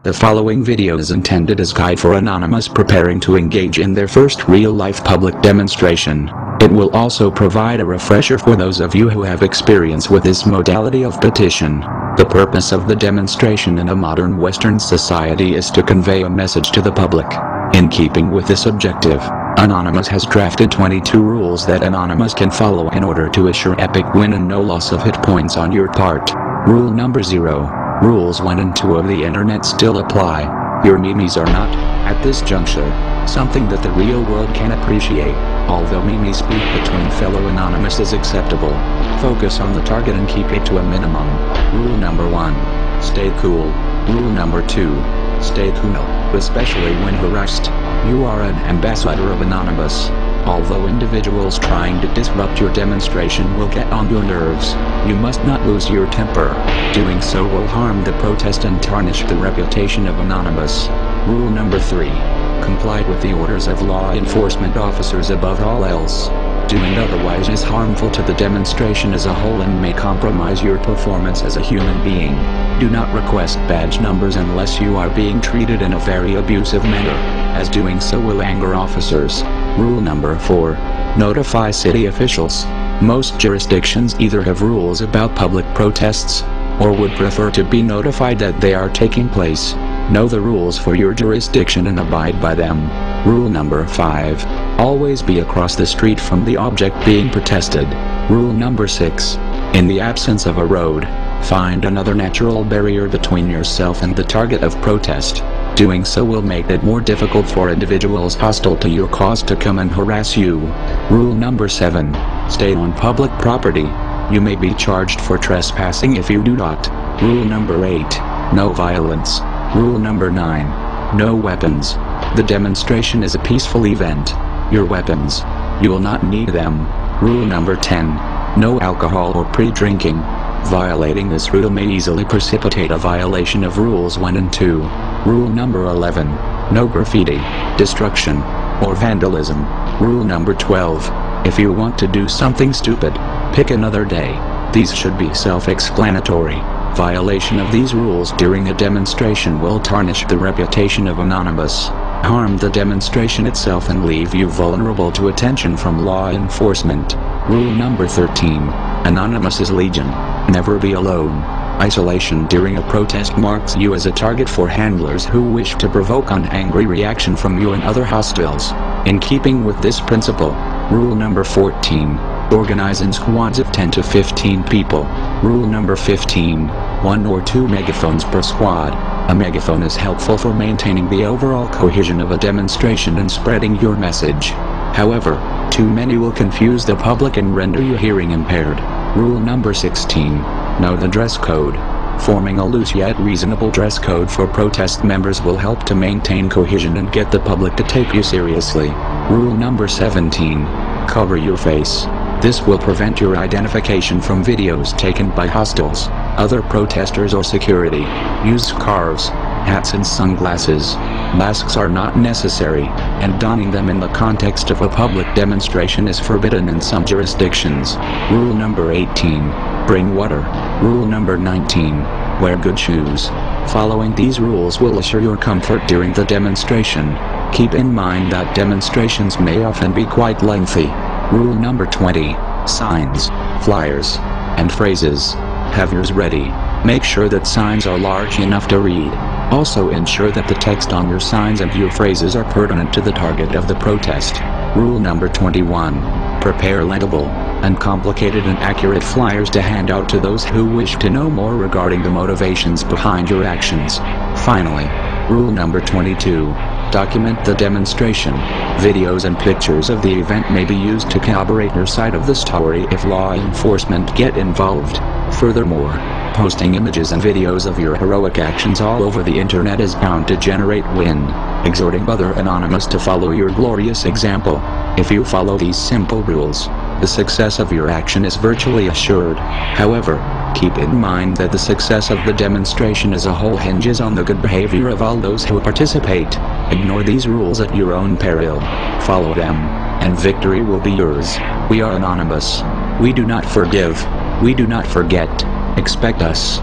The following video is intended as guide for Anonymous preparing to engage in their first real-life public demonstration. It will also provide a refresher for those of you who have experience with this modality of petition. The purpose of the demonstration in a modern Western society is to convey a message to the public. In keeping with this objective, Anonymous has drafted 22 rules that Anonymous can follow in order to assure epic win and no loss of hit points on your part. Rule number 0. Rules 1 and 2 of the internet still apply. Your memes are not, at this juncture, something that the real world can appreciate. Although memes speak between fellow Anonymous is acceptable, focus on the target and keep it to a minimum. Rule number 1. Stay cool. Rule number 2. Stay cool, especially when harassed. You are an ambassador of Anonymous. Although individuals trying to disrupt your demonstration will get on your nerves, you must not lose your temper. Doing so will harm the protest and tarnish the reputation of Anonymous. Rule number 3. Comply with the orders of law enforcement officers above all else. Doing otherwise is harmful to the demonstration as a whole and may compromise your performance as a human being. Do not request badge numbers unless you are being treated in a very abusive manner, as doing so will anger officers. Rule number 4. Notify city officials. Most jurisdictions either have rules about public protests, or would prefer to be notified that they are taking place. Know the rules for your jurisdiction and abide by them. Rule number 5. Always be across the street from the object being protested. Rule number 6. In the absence of a road, find another natural barrier between yourself and the target of protest. Doing so will make it more difficult for individuals hostile to your cause to come and harass you. Rule number 7. Stay on public property. You may be charged for trespassing if you do not. Rule number 8. No violence. Rule number 9. No weapons. The demonstration is a peaceful event. Your weapons, you will not need them. Rule number 10. No alcohol or pre-drinking. Violating this rule may easily precipitate a violation of rules 1 and 2. Rule number 11. No graffiti, destruction, or vandalism. Rule number 12. If you want to do something stupid, pick another day. These should be self-explanatory. Violation of these rules during a demonstration will tarnish the reputation of Anonymous, harm the demonstration itself and leave you vulnerable to attention from law enforcement. Rule number 13. Anonymous is legion. Never be alone. Isolation during a protest marks you as a target for handlers who wish to provoke an angry reaction from you and other hostiles. In keeping with this principle, rule number 14. Organize in squads of 10 to 15 people. Rule number 15. 1 or 2 megaphones per squad. A megaphone is helpful for maintaining the overall cohesion of a demonstration and spreading your message. However, too many will confuse the public and render you hearing impaired. Rule number 16. Know the dress code. Forming a loose yet reasonable dress code for protest members will help to maintain cohesion and get the public to take you seriously. Rule number 17. Cover your face. This will prevent your identification from videos taken by hostiles, other protesters or security. Use scarves, hats and sunglasses. Masks are not necessary, and donning them in the context of a public demonstration is forbidden in some jurisdictions. Rule number 18. Bring water. Rule number 19. Wear good shoes. Following these rules will assure your comfort during the demonstration. Keep in mind that demonstrations may often be quite lengthy. Rule number 20. Signs, flyers, and phrases. Have yours ready. Make sure that signs are large enough to read. Also ensure that the text on your signs and your phrases are pertinent to the target of the protest. Rule number 21. Prepare legible, uncomplicated and accurate flyers to hand out to those who wish to know more regarding the motivations behind your actions. Finally, rule number 22. Document the demonstration. Videos and pictures of the event may be used to corroborate your side of the story if law enforcement get involved. Furthermore, posting images and videos of your heroic actions all over the internet is bound to generate wind, exhorting other Anonymous to follow your glorious example. If you follow these simple rules, the success of your action is virtually assured. However, keep in mind that the success of the demonstration as a whole hinges on the good behavior of all those who participate. Ignore these rules at your own peril. Follow them, and victory will be yours. We are Anonymous. We do not forgive. We do not forget. Expect us.